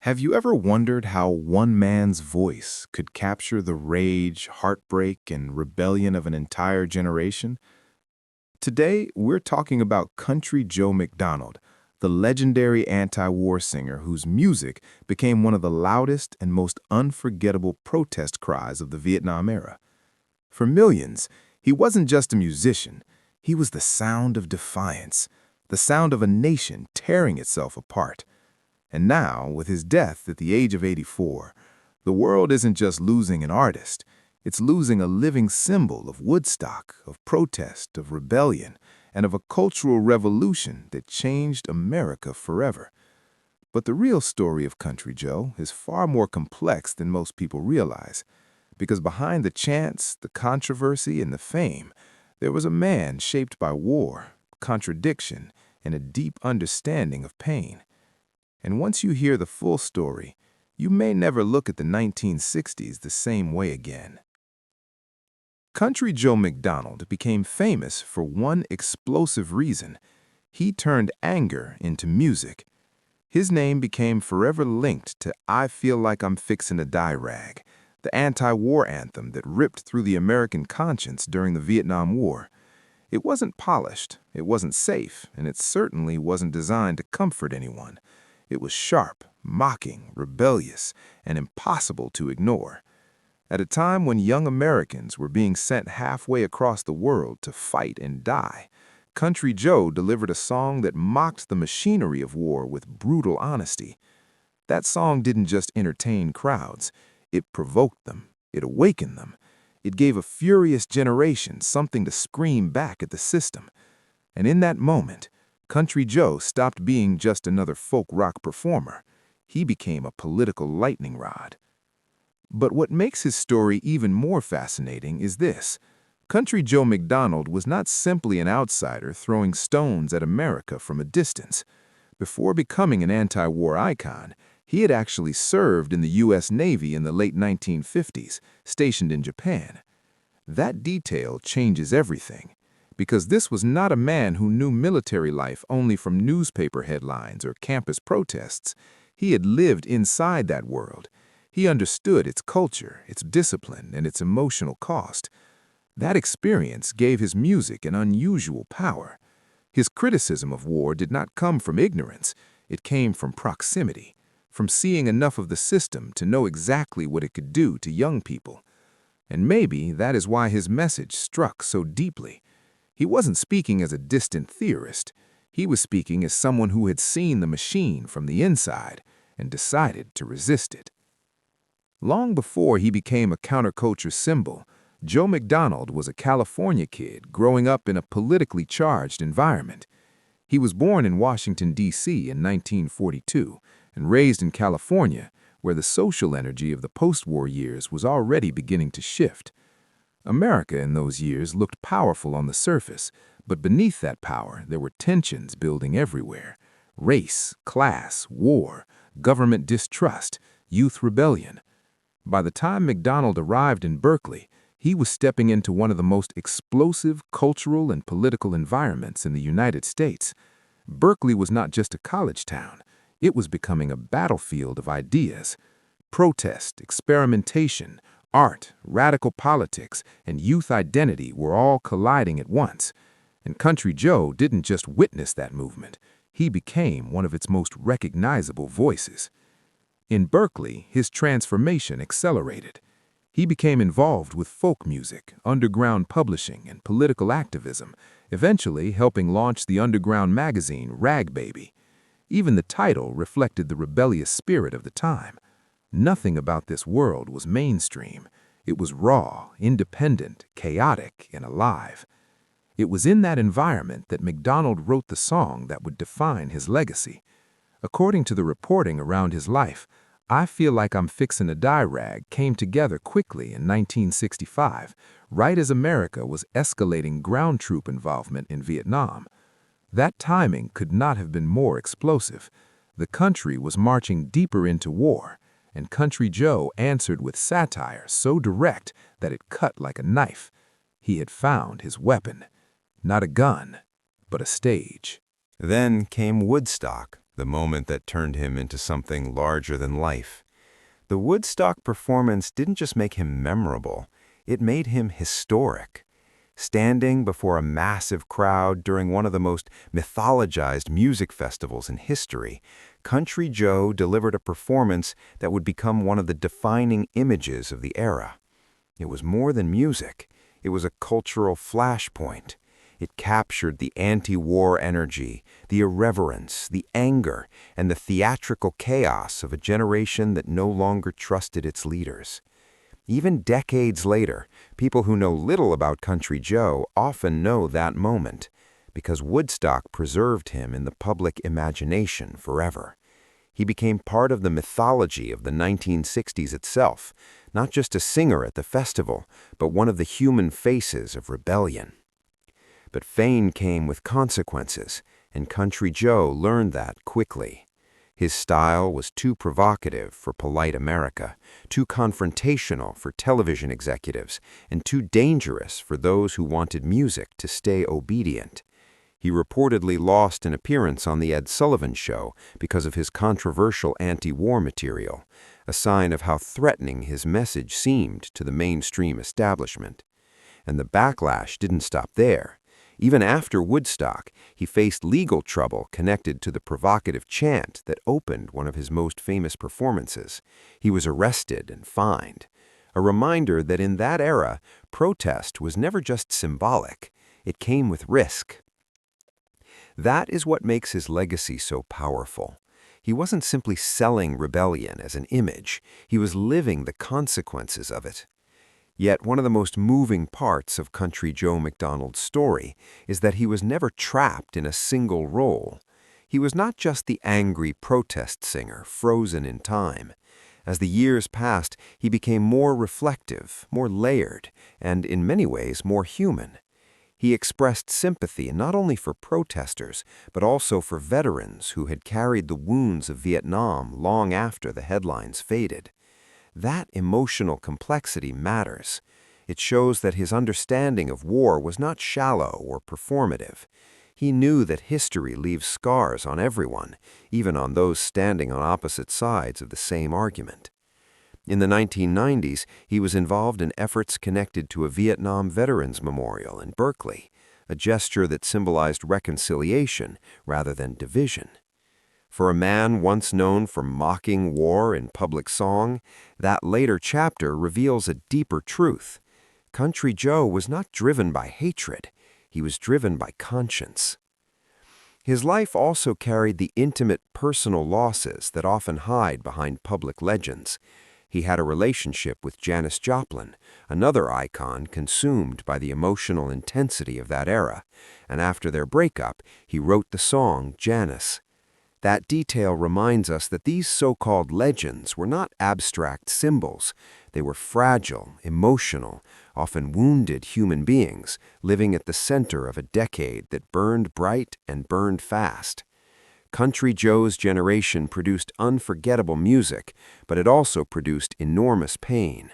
Have you ever wondered how one man's voice could capture the rage, heartbreak, and rebellion of an entire generation? Today, we're talking about Country Joe McDonald, the legendary anti-war singer whose music became one of the loudest and most unforgettable protest cries of the Vietnam era. For millions, he wasn't just a musician, he was the sound of defiance, the sound of a nation tearing itself apart. And now, with his death at the age of 84, the world isn't just losing an artist, it's losing a living symbol of Woodstock, of protest, of rebellion, and of a cultural revolution that changed America forever. But the real story of Country Joe is far more complex than most people realize, because behind the chants, the controversy, and the fame, there was a man shaped by war, contradiction, and a deep understanding of pain. And once you hear the full story, you may never look at the 1960s the same way again. Country Joe McDonald became famous for one explosive reason. He turned anger into music. His name became forever linked to I-Feel-Like-I'm-Fixin To-Die Rag, the anti-war anthem that ripped through the American conscience during the Vietnam War. It wasn't polished, it wasn't safe, and it certainly wasn't designed to comfort anyone. It was sharp, mocking, rebellious, and impossible to ignore. At a time when young Americans were being sent halfway across the world to fight and die, Country Joe delivered a song that mocked the machinery of war with brutal honesty. That song didn't just entertain crowds, it provoked them, it awakened them. It gave a furious generation something to scream back at the system. And in that moment, Country Joe stopped being just another folk rock performer. He became a political lightning rod. But what makes his story even more fascinating is this. Country Joe McDonald was not simply an outsider throwing stones at America from a distance. Before becoming an anti-war icon, he had actually served in the U.S. Navy in the late 1950s, stationed in Japan. That detail changes everything. Because this was not a man who knew military life only from newspaper headlines or campus protests. He had lived inside that world. He understood its culture, its discipline, and its emotional cost. That experience gave his music an unusual power. His criticism of war did not come from ignorance. It came from proximity, from seeing enough of the system to know exactly what it could do to young people. And maybe that is why his message struck so deeply. He wasn't speaking as a distant theorist. He was speaking as someone who had seen the machine from the inside and decided to resist it. Long before he became a counterculture symbol, Joe McDonald was a California kid growing up in a politically charged environment. He was born in Washington, D.C. in 1942 and raised in California, where the social energy of the post-war years was already beginning to shift. America in those years looked powerful on the surface, but beneath that power there were tensions building everywhere. Race, class, war, government distrust, youth rebellion. By the time McDonald arrived in Berkeley, he was stepping into one of the most explosive cultural and political environments in the United States. Berkeley was not just a college town, it was becoming a battlefield of ideas. Protest, experimentation, art, radical politics, and youth identity were all colliding at once. And Country Joe didn't just witness that movement, he became one of its most recognizable voices. In Berkeley, his transformation accelerated. He became involved with folk music, underground publishing, and political activism, eventually helping launch the underground magazine Rag Baby. Even the title reflected the rebellious spirit of the time. Nothing about this world was mainstream. It was raw, independent, chaotic, and alive. It was in that environment that McDonald wrote the song that would define his legacy. According to the reporting around his life, I-Feel-Like-I'm-Fixin To-Die Rag came together quickly in 1965, right as America was escalating ground troop involvement in Vietnam. That timing could not have been more explosive. The country was marching deeper into war, and Country Joe answered with satire so direct that it cut like a knife. He had found his weapon. Not a gun, but a stage. Then came Woodstock, the moment that turned him into something larger than life. The Woodstock performance didn't just make him memorable, it made him historic. Standing before a massive crowd during one of the most mythologized music festivals in history, Country Joe delivered a performance that would become one of the defining images of the era. It was more than music, it was a cultural flashpoint. It captured the anti-war energy, the irreverence, the anger, and the theatrical chaos of a generation that no longer trusted its leaders. Even decades later, people who know little about Country Joe often know that moment, because Woodstock preserved him in the public imagination forever. He became part of the mythology of the 1960s itself, not just a singer at the festival, but one of the human faces of rebellion. But fame came with consequences, and Country Joe learned that quickly. His style was too provocative for polite America, too confrontational for television executives, and too dangerous for those who wanted music to stay obedient. He reportedly lost an appearance on The Ed Sullivan Show because of his controversial anti-war material, a sign of how threatening his message seemed to the mainstream establishment. And the backlash didn't stop there. Even after Woodstock, he faced legal trouble connected to the provocative chant that opened one of his most famous performances. He was arrested and fined. A reminder that in that era, protest was never just symbolic. It came with risk. That is what makes his legacy so powerful. He wasn't simply selling rebellion as an image. He was living the consequences of it. Yet one of the most moving parts of Country Joe McDonald's story is that he was never trapped in a single role. He was not just the angry protest singer, frozen in time. As the years passed, he became more reflective, more layered, and in many ways more human. He expressed sympathy not only for protesters, but also for veterans who had carried the wounds of Vietnam long after the headlines faded. That emotional complexity matters. It shows that his understanding of war was not shallow or performative. He knew that history leaves scars on everyone, even on those standing on opposite sides of the same argument. In the 1990s, he was involved in efforts connected to a Vietnam Veterans Memorial in Berkeley, a gesture that symbolized reconciliation rather than division. For a man once known for mocking war in public song, that later chapter reveals a deeper truth. Country Joe was not driven by hatred, he was driven by conscience. His life also carried the intimate personal losses that often hide behind public legends. He had a relationship with Janis Joplin, another icon consumed by the emotional intensity of that era, and after their breakup, he wrote the song Janis. That detail reminds us that these so-called legends were not abstract symbols. They were fragile, emotional, often wounded human beings living at the center of a decade that burned bright and burned fast. Country Joe's generation produced unforgettable music, but it also produced enormous pain.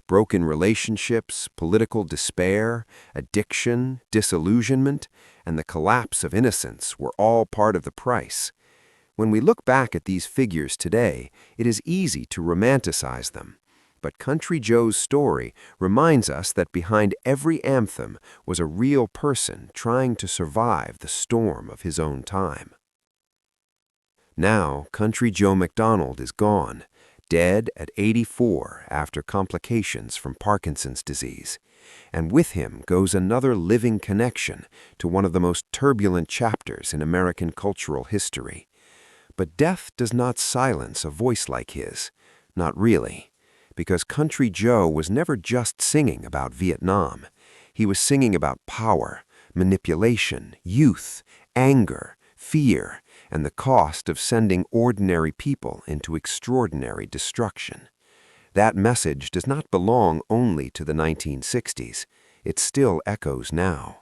Broken relationships, political despair, addiction, disillusionment, and the collapse of innocence were all part of the price. When we look back at these figures today, it is easy to romanticize them. But Country Joe's story reminds us that behind every anthem was a real person trying to survive the storm of his own time. Now, Country Joe McDonald is gone, dead at 84 after complications from Parkinson's disease. And with him goes another living connection to one of the most turbulent chapters in American cultural history. But death does not silence a voice like his. Not really. Because Country Joe was never just singing about Vietnam. He was singing about power, manipulation, youth, anger, fear, and the cost of sending ordinary people into extraordinary destruction. That message does not belong only to the 1960s. It still echoes now.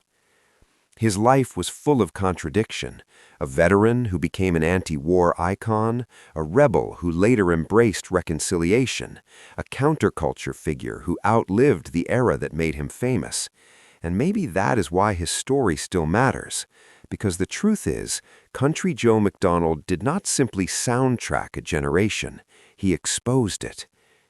His life was full of contradiction. A veteran who became an anti-war icon, a rebel who later embraced reconciliation, a counterculture figure who outlived the era that made him famous. And maybe that is why his story still matters. Because the truth is, Country Joe McDonald did not simply soundtrack a generation, he exposed it.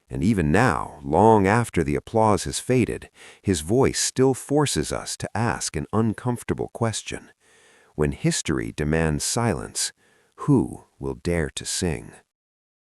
And even now, long after the applause has faded, his voice still forces us to ask an uncomfortable question. When history demands silence, who will dare to sing?